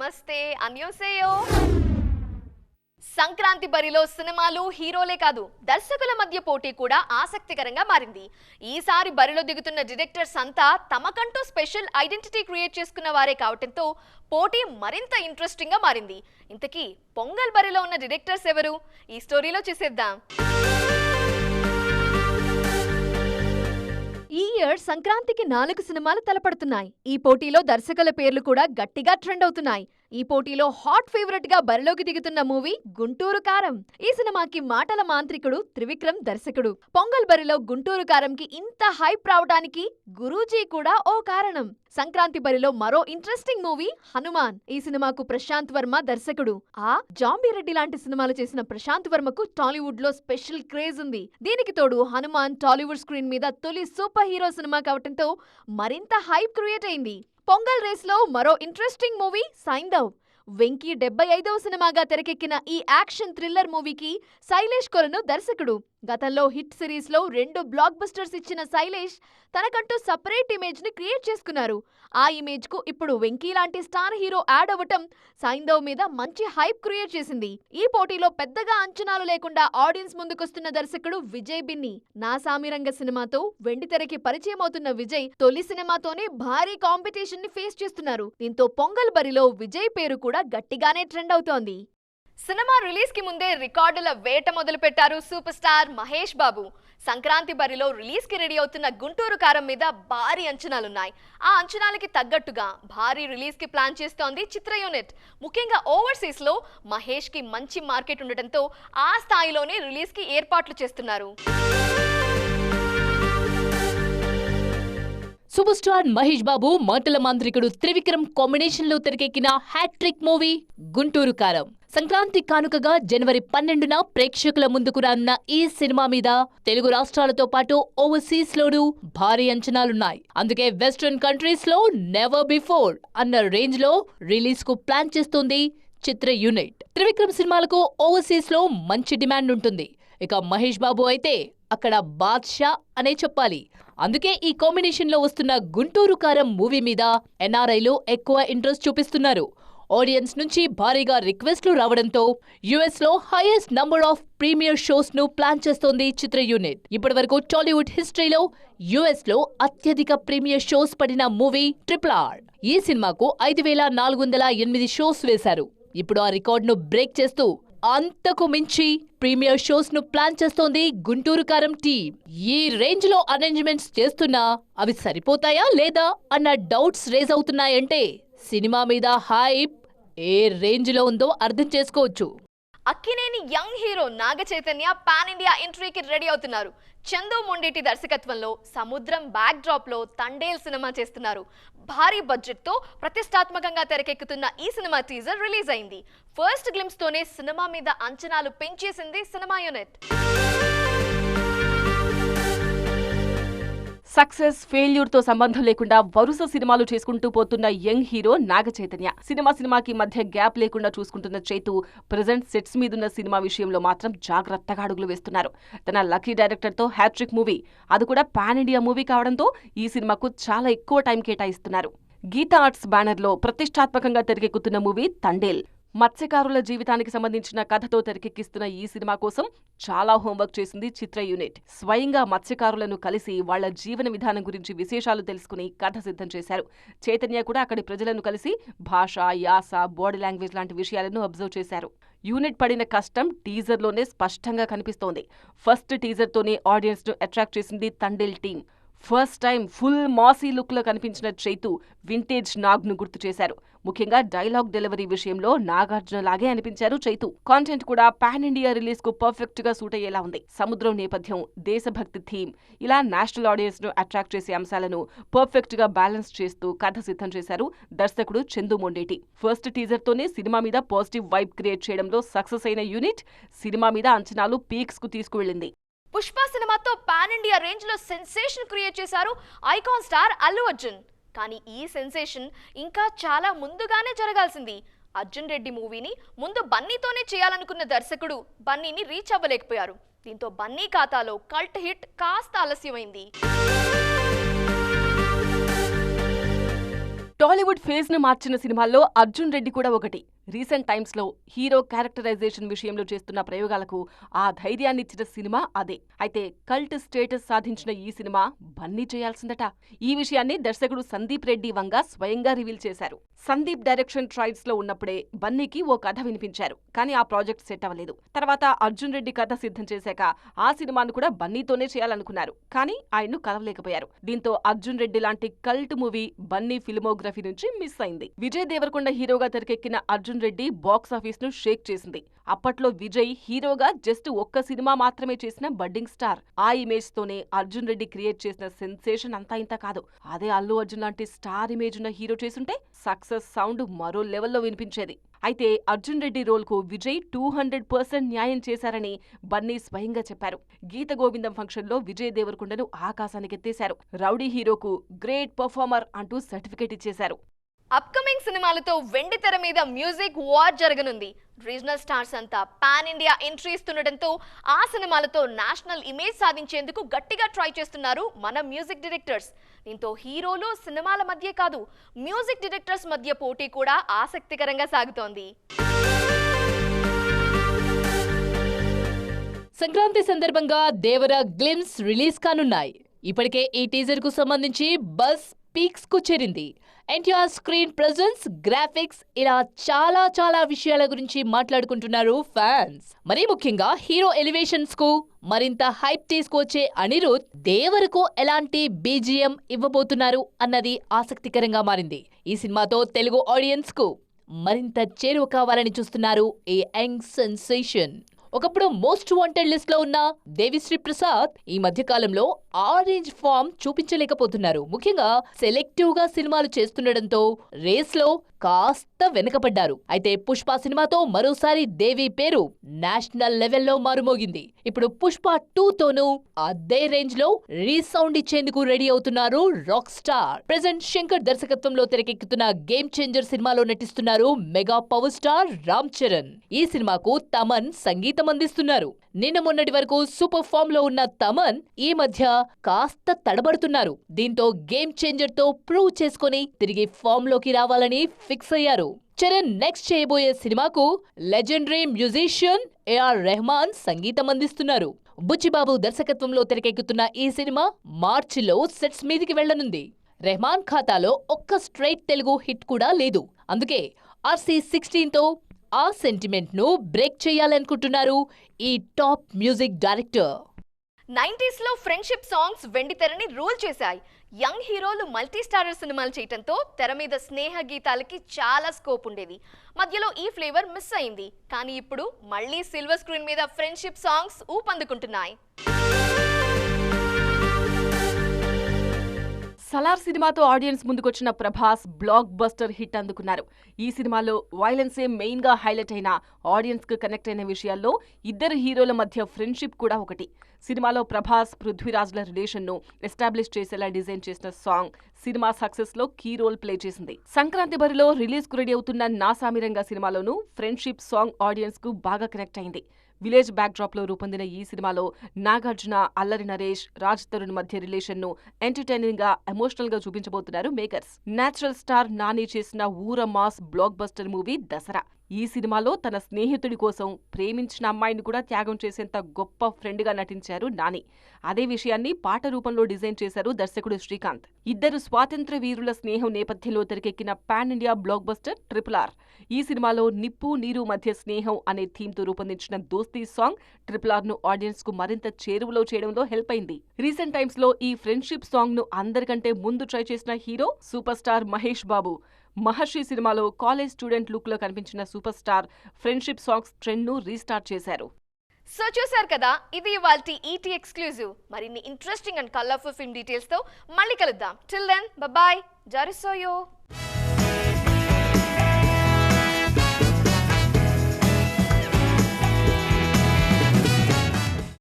నమస్తే అన్యోసేయో. సంక్రాంతి బరిలో సినిమాలు హీరోలే కాదు దర్శకుల మధ్య పోటీ కూడా ఆసక్తికరంగా మారింది. ఈసారి బరిలో దిగుతున్న డైరెక్టర్స్ అంతా తమకంటూ స్పెషల్ ఐడెంటిటీ క్రియేట్ చేసుకున్న వారే కావటంతో పోటీ మరింత ఇంట్రెస్టింగ్ గా మారింది. ఇంతకీ పొంగల్ బరిలో ఉన్న డైరెక్టర్స్ ఎవరు? ఈ స్టోరీలో చూసేద్దాం. ఈ ఇయర్ సంక్రాంతికి 4 సినిమాలు తలపడుతున్నాయి. ఈ పోటీలో దర్శకుల పేర్లు కూడా గట్టిగా ట్రెండ్ అవుతున్నాయి. ఈ పోటీలో హాట్ ఫేవరెట్ గా బరిలోకి దిగుతున్న మూవీ గుంటూరు కారం. ఈ సినిమాకి మాటల మాంత్రికుడు త్రివిక్రమ్ దర్శకుడు. పొంగల్ బరిలో గుంటూరు కారంకి ఇంత హైప్ రావడానికి గురూజీ కూడా ఓ కారణం. సంక్రాంతి బరిలో మరో ఇంట్రెస్టింగ్ మూవీ హనుమాన్. ఈ సినిమాకు ప్రశాంత్ వర్మ దర్శకుడు. జాంబీ రెడ్డి లాంటి సినిమాలు చేసిన ప్రశాంత్ వర్మకు టాలీవుడ్ లో స్పెషల్ క్రేజ్ ఉంది. దీనికి తోడు హనుమాన్ టాలీవుడ్ స్క్రీన్ మీద తొలి సూపర్ హీరో సినిమా కావటంతో మరింత హైప్ క్రియేట్ అయింది. పొంగల్ రేస్ లో మరో ఇంట్రెస్టింగ్ మూవీ సైంధవ్. వెంకీ 75వ సినిమాగా తెరకెక్కిన ఈ యాక్షన్ థ్రిల్లర్ మూవీకి శైలేష్ కొలను దర్శకుడు. గతంలో హిట్ సిరీస్ లో 2 బ్లాక్ బస్టర్స్ ఇచ్చిన శైలేష్ తనకంటూ సపరేట్ ఇమేజ్ ని క్రియేట్ చేసుకున్నారు. ఆ ఇమేజ్ కు ఇప్పుడు వెంకీ లాంటి స్టార్ హీరో యాడ్ అవ్వటం సైంధవ్ మీద మంచి హైప్ క్రియేట్ చేసింది. ఈ పోటీలో పెద్దగా అంచనాలు లేకుండా ఆడియన్స్ ముందుకొస్తున్న దర్శకుడు విజయ్ బిన్ని. నా సామిరంగ సినిమాతో వెండితెరకి పరిచయం అవుతున్న విజయ్ తొలి సినిమాతోనే భారీ కాంపిటీషన్ ని ఫేస్ చేస్తున్నారు. దీంతో పొంగల్ బరిలో విజయ్ పేరు కూడా గట్టిగానే ట్రెండ్ అవుతోంది. సినిమా రిలీజ్ కి ముందే రికార్డుల వేట మొదలు పెట్టారు సూపర్ స్టార్ మహేష్ బాబు. సంక్రాంతి బరిలో రిలీజ్ కి రెడీ అవుతున్న గుంటూరు కారం మీద భారీ అంచనాలున్నాయి. ఆ అంచనాలకి తగ్గట్టుగా భారీ రిలీజ్ కి ప్లాన్ చేస్తోంది చిత్ర యూనిట్. ముఖ్యంగా ఓవర్సీస్ లో మహేష్ కి మంచి మార్కెట్ ఉండటంతో ఆ స్థాయిలోనే రిలీజ్ కి ఏర్పాట్లు చేస్తున్నారు. సూపర్ స్టార్ మహేష్ బాబు మాటల మాంత్రికుడు త్రివిక్రమ్ కాంబినేషన్ లో తెరకెక్కిన హ్యాట్రిక్ మూవీ గుంటూరు కారం. సంక్రాంతి కానుకగా జనవరి 12న ప్రేక్షకుల ముందుకు రానున్న ఈ సినిమా మీద తెలుగు రాష్ట్రాలతో పాటు ఓవర్సీస్ లోనూ భారీ అంచనాలున్నాయి. అందుకే వెస్ట్రన్ కంట్రీస్ లో నెవర్ బిఫోర్ అన్న రేంజ్ లో రిలీజ్ కు ప్లాన్ చేస్తోంది చిత్ర యూనిట్. త్రివిక్రమ్ సినిమాలకు ఓవర్సీస్ లో మంచి డిమాండ్ ఉంటుంది. ఇక మహేష్ బాబు అయితే అక్కడ బాద్షా అనే చెప్పాలి. అందుకే ఈ కాంబినేషన్ లో వస్తున్న గుంటూరు కారం మూవీ మీద ఎన్ఆర్ఐలు ఎక్కువ ఇంట్రెస్ట్ చూపిస్తున్నారు. ఆడియన్స్ నుంచి భారీగా రిక్వెస్ట్లు రావడంతో యుఎస్ లో highest number of premier shows ను ప్లాన్ చేస్తోంది చిత్ర యూనిట్. ఇప్పటివరకు టాలీవుడ్ హిస్టరీలో యుఎస్ లో అత్యధిక ప్రీమియర్ షోస్ పడిన మూవీ RRR. ఈ సినిమాకు 5408 షోస్ వేశారు. ఇప్పుడు ఆ రికార్డును బ్రేక్ చేస్తూ అంతకు మించి ప్రీమియర్ షోస్ ను ప్లాన్ చేస్తోంది గుంటూరు కారం టీమ్. ఈ రేంజ్ లో అరేంజ్మెంట్స్ చేస్తున్నా అవి సరిపోతాయా లేదా అన్న డౌట్స్ రేజ్ అవుతున్నాయంటే సినిమా మీద హైప్ ఏ రేంజ్ లో ఉందో అర్థం చేసుకోవచ్చు. Akkineni young hero Naga Chaitanya pan India ఎంట్రీకి ready అవుతున్నారు. చందు మొండేటి దర్శకత్వంలో సముద్రం బ్యాక్ డ్రాప్ లో తండేల్ సినిమా చేస్తున్నారు. భారీ బడ్జెట్ తో ప్రతిష్టాత్మకంగా తెరకెక్కుతున్న ఈ సినిమా టీజర్ రిలీజ్ అయింది. ఫస్ట్ గ్లింప్స్ తోనే సినిమా మీద అంచనాలు పెంచేసింది సినిమా యూనిట్. సక్సెస్ ఫెయిల్యూర్ తో సంబంధం లేకుండా వరుస సినిమాలు చేసుకుంటూ పోతున్న యంగ్ హీరో నాగ చైతన్య. సినిమాకి మధ్య గ్యాప్ లేకుండా చూసుకుంటున్న చైతు ప్రెజెంట్ సెట్స్ మీదున్న సినిమా విషయంలో మాత్రం జాగ్రత్తగా అడుగులు వేస్తున్నారు. తన లక్కీ డైరెక్టర్ తో హ్యాట్రిక్ మూవీ, అది కూడా పాన్ ఇండియా మూవీ కావడంతో ఈ సినిమాకు చాలా ఎక్కువ టైం కేటాయిస్తున్నారు. గీతా ఆర్ట్స్ బ్యానర్ లో ప్రతిష్టాత్మకంగా తెరకెక్కుతున్న మూవీ తండేల్. మత్స్యకారుల జీవితానికి సంబంధించిన కథతో తెరకెక్కిస్తున్న ఈ సినిమా కోసం చాలా హోంవర్క్ చేసింది చిత్ర యూనిట్. స్వయంగా మత్స్యకారులను కలిసి వాళ్ల జీవన విధానం గురించి విశేషాలు తెలుసుకుని కథ సిద్ధం చేశారు. చైతన్య కూడా అక్కడి ప్రజలను కలిసి భాష, యాస, బాడీ లాంగ్వేజ్ లాంటి విషయాలను అబ్జర్వ్ చేశారు. యూనిట్ పడిన కష్టం టీజర్లోనే స్పష్టంగా కనిపిస్తోంది. ఫస్ట్ టీజర్తోనే ఆడియన్స్ ను అట్రాక్ట్ చేసింది Thandel team. First time full massy look లో కనిపించిన చైతు వింటేజ్ నాగ్ ను గుర్తు చేశారు. ముఖ్యంగా డైలాగ్ డెలివరీ విషయంలో నాగార్జున లాగే అనిపించారు చైతు. కాంటెంట్ కూడా పాన్ ఇండియా రిలీజ్ కు పర్ఫెక్ట్ గా సూట్ అయ్యేలా ఉంది. సముద్రం నేపథ్యం, దేశభక్తి థీమ్, ఇలా నేషనల్ ఆడియన్స్ ను అట్రాక్ట్ చేసే అంశాలను పర్ఫెక్ట్ గా బ్యాలెన్స్ చేస్తూ కథ సిద్ధం చేశారు దర్శకుడు చందు మొండేటి. ఫస్ట్ టీజర్ తోనే సినిమా మీద పాజిటివ్ వైబ్ క్రియేట్ చేయడంలో సక్సెస్ అయిన యూనిట్ సినిమా మీద అంచనాలు పీక్స్ కు తీసుకువెళ్ళింది. పుష్ప సినిమాతో పాన్ ఇండియా రేంజ్ లో సెన్సేషన్ క్రియేట్ చేశారు ఐకాన్ స్టార్ అల్లు అర్జున్. కానీ ఈ సెన్సేషన్ ఇంకా చాలా ముందుగానే జరగాల్సింది. అర్జున్ రెడ్డి మూవీని ముందు బన్నీతోనే చేయాలనుకున్న దర్శకుడు బన్నీని రీచ్ అవ్వలేకపోయారు. దీంతో బన్నీ ఖాతాలో కల్ట్ హిట్ కాస్త ఆలస్యమైంది. టాలీవుడ్ ఫేజ్ ను మార్చిన సినిమాల్లో అర్జున్ రెడ్డి కూడా ఒకటి. రీసెంట్ టైమ్స్ లో హీరో క్యారెక్టరైజేషన్ విషయంలో చేస్తున్న ప్రయోగాలకు ఆ ధైర్యాన్ని ఇచ్చిన సినిమా అదే. అయితే కల్ట్ స్టేటస్ సాధించిన ఈ సినిమా బన్నీ చేయాల్సిందట. ఈ విషయాన్ని దర్శకుడు సందీప్ రెడ్డి వంగ స్వయంగా రివీల్ చేశారు. సందీప్ డైరెక్షన్ ట్రయల్స్ లో ఉన్నప్పుడే బన్నీకి ఓ కథ వినిపించారు. కానీ ఆ ప్రాజెక్ట్ సెట్ అవ్వలేదు. తర్వాత అర్జున్ రెడ్డి కథ సిద్ధం చేశాక ఆ సినిమాను కూడా బన్నీతోనే చేయాలనుకున్నారు. కానీ ఆయన్ను కలవలేకపోయారు. దీంతో అర్జున్ రెడ్డి లాంటి కల్ట్ మూవీ బన్నీ ఫిల్మోగ్రఫీ నుంచి మిస్ అయింది. విజయ్ దేవరకొండ హీరోగా తెరకెక్కిన అర్జున్ రెడ్డి బాక్స్ ఆఫీస్ ను షేక్ చేసింది. అప్పట్లో విజయ్ హీరోగా జస్ట్ ఒక్క సినిమా మాత్రమే చేసిన బడ్డింగ్ స్టార్. ఆ ఇమేజ్ తోనే అర్జున్ రెడ్డి క్రియేట్ చేసిన సెన్సేషన్ అంతా ఇంత కాదు. అదే అల్లు అర్జున్ లాంటి స్టార్ ఇమేజ్ ఉన్న హీరో చేసుంటే సక్సెస్ సౌండ్ మరో లెవెల్లో వినిపించేది. అయితే అర్జున్ రెడ్డి రోల్ కు విజయ్ 200% న్యాయం చేశారని బన్నీ స్వయంగా చెప్పారు. గీత గోవిందం ఫంక్షన్ లో విజయ్ దేవరకొండను ఆకాశానికెత్తేశారు. రౌడీ హీరోకు గ్రేట్ పర్ఫార్మర్ అంటూ సర్టిఫికేట్ ఇచ్చేశారు. అప్కమింగ్ సినిమాలతో వెండి తెర మీద మ్యూజిక్ వార్ జరగనుంది. రీజనల్ స్టార్స్ అంతా పాన్ ఇండియా ఎంట్రీ ఇస్తుండటంతో ఆ సినిమాలతో నేషనల్ ఇమేజ్ సాధించేందుకు గట్టిగా ట్రై చేస్తున్నారు మన మ్యూజిక్ డైరెక్టర్స్. దీంతో హీరోలు సినిమాల మధ్య కాదు, మ్యూజిక్ డైరెక్టర్స్ మధ్య పోటీ కూడా ఆసక్తికరంగా సాగుతోంది. సంక్రాంతి సందర్భంగా దేవర గ్లిమ్స్ రిలీజ్ కానున్నాయి. ఇప్పటికే ఈ టీజర్ కు సంబంధించి బజ్ పీక్స్ కు చేరింది. ఎన్టీఆర్ స్క్రీన్ ప్రెజెన్స్, గ్రాఫిక్స్ ఇలా చాలా విషయాల గురించి మాట్లాడుకుంటున్నారు ఫ్యాన్స్. మరీ ముఖ్యంగా హీరో ఎలివేషన్స్ కు మరింత హైప్ తీసుకొచ్చే అనిరుద్ దేవరకు ఎలాంటి బీజిఎం ఇవ్వబోతున్నారు అన్నది ఆసక్తికరంగా మారింది. ఈ సినిమాతో తెలుగు ఆడియన్స్ కు మరింత చేరువ కావాలని చూస్తున్నారు ఈ యంగ్ సెన్సేషన్. ఒకప్పుడు మోస్ట్ వాంటెడ్ లిస్ట్ లో ఉన్న దేవిశ్రీ ప్రసాద్ ఈ మధ్య కాలంలో ఆరెంజ్ ఫామ్ చూపించలేకపోతున్నారు. ముఖ్యంగా సెలెక్టివ్ గా సినిమాలు చేస్తుండటంతో రేస్ లో కాస్త వెనకపడ్డారు. అయితే పుష్ప సినిమాతో మరోసారి దేవి పేరు నేషనల్ లెవెల్లో మారుమోగింది. ఇప్పుడు పుష్ప 2 తోనూ అదే రేంజ్ లో రీసౌండ్ ఇచ్చేందుకు రెడీ అవుతున్నారు రాక్ స్టార్. ప్రెజెంట్ శంకర్ దర్శకత్వంలో తెరకెక్కుతున్న గేమ్ చేంజర్ సినిమాలో నటిస్తున్నారు mega power star Ram Charan. ఈ సినిమాకు తమన్ సంగీతం అందిస్తున్నారు. నిన్న మొన్నటి వరకు సూపర్ ఫామ్ లో ఉన్న తమన్ ఈ మధ్య కాస్త తడబడుతున్నారు. దీంతో గేమ్ చేంజర్ తో ప్రూవ్ చేసుకుని తిరిగి ఫామ్ లోకి రావాలని ఫిక్స్ అయ్యారు. చరణ్ నెక్స్ట్ చేయబోయే సినిమాకు లెజెండరీ మ్యూజిషియన్ ఏఆర్ రెహమాన్ సంగీతం అందిస్తున్నారు. బుచ్చిబాబు దర్శకత్వంలో తెరకెక్కుతున్న ఈ సినిమా మార్చిలో సెట్స్ మీదికి వెళ్లనుంది. రెహమాన్ ఖాతాలో ఒక్క స్ట్రైట్ తెలుగు హిట్ కూడా లేదు. అందుకే RC16 తో ఆ సెంటిమెంట్ ను బ్రేక్ చేయాలనుకుంటున్నారు ఈ టాప్ మ్యూజిక్ డైరెక్టర్. 90s లో ఫ్రెండ్షిప్ సాంగ్స్ వెండి తెరని రూల్ చేశాయి. యంగ్ హీరోలు మల్టీ స్టారర్ సినిమాలు చేయటంతో తెర మీద స్నేహ గీతాలకి చాలా స్కోప్ ఉండేది. మధ్యలో ఈ ఫ్లేవర్ మిస్ అయింది. కానీ ఇప్పుడు మళ్ళీ సిల్వర్ స్క్రీన్ మీద ఫ్రెండ్షిప్ సాంగ్స్ ఊపందుకుంటున్నాయి. సలార్ సినిమాతో ఆడియన్స్ ముందుకొచ్చిన ప్రభాస్ బ్లాక్ బస్టర్ హిట్ అందుకున్నారు. ఈ సినిమాలో వైలెన్సే మెయిన్ గా హైలైట్ అయిన ఆడియన్స్ కు కనెక్ట్ అయిన విషయాల్లో ఇద్దరు హీరోల మధ్య ఫ్రెండ్షిప్ కూడా ఒకటి. సినిమాలో ప్రభాస్ పృథ్వీరాజ్ల రిలేషన్ ను ఎస్టాబ్లిష్ చేసేలా డిజైన్ చేసిన సాంగ్ సినిమా సక్సెస్ లో కీ రోల్ ప్లే చేసింది. సంక్రాంతి బరిలో రిలీజ్ కు రెడీ అవుతున్న నా సామిరంగా సినిమాలోనూ ఫ్రెండ్షిప్ సాంగ్ ఆడియన్స్ కు బాగా కనెక్ట్ అయింది. విలేజ్ బ్యాక్ డ్రాప్ లో రూపొందిన ఈ సినిమాలో నాగార్జున, అల్లరి నరేష్, రాజ్ తరుణ్ మధ్య రిలేషన్ ను ఎంటర్టైనింగ్ గా, ఎమోషనల్ గా చూపించబోతున్నారు మేకర్స్. నేచురల్ స్టార్ నాని చేసిన ఊర mass block buster movie Dasara. ఈ సినిమాలో తన స్నేహితుడి కోసం ప్రేమించిన అమ్మాయిని కూడా త్యాగం చేసేంత గొప్ప ఫ్రెండ్ గా నటించారు నాని. అదే విషయాన్ని పాట రూపంలో డిజైన్ చేశారు దర్శకుడు శ్రీకాంత్. ఇద్దరు స్వాతంత్ర్య వీరుల స్నేహం నేపథ్యంలో తెరకెక్కిన pan India block buster RRR. ఈ సినిమాలో నిప్పు నీరు మధ్య స్నేహం అనే థీమ్ తో రూపొందించిన దోస్తీ సాంగ్ RRR ను ఆడియన్స్ కు మరింత చేరువలో చేయడంలో హెల్ప్ అయింది. రీసెంట్ టైమ్స్ లో ఈ ఫ్రెండ్షిప్ సాంగ్ ను అందరికంటే ముందు ట్రై చేసిన hero super star Mahesh Babu. Maharshi సినిమాలో కాలేజ్ స్టూడెంట్ లుక్ లో కనిపించిన super star friendship songs trend ను రీస్టార్ట్ చేశారు. సో చూసారు కదా, ఇది ఇవాల్టి ఈటీ ఎక్స్క్లూజివ్. మరిన్ని interesting and colourful film details తో మళ్ళీ కలుద్దాం. Till then bye, జారిసోయో.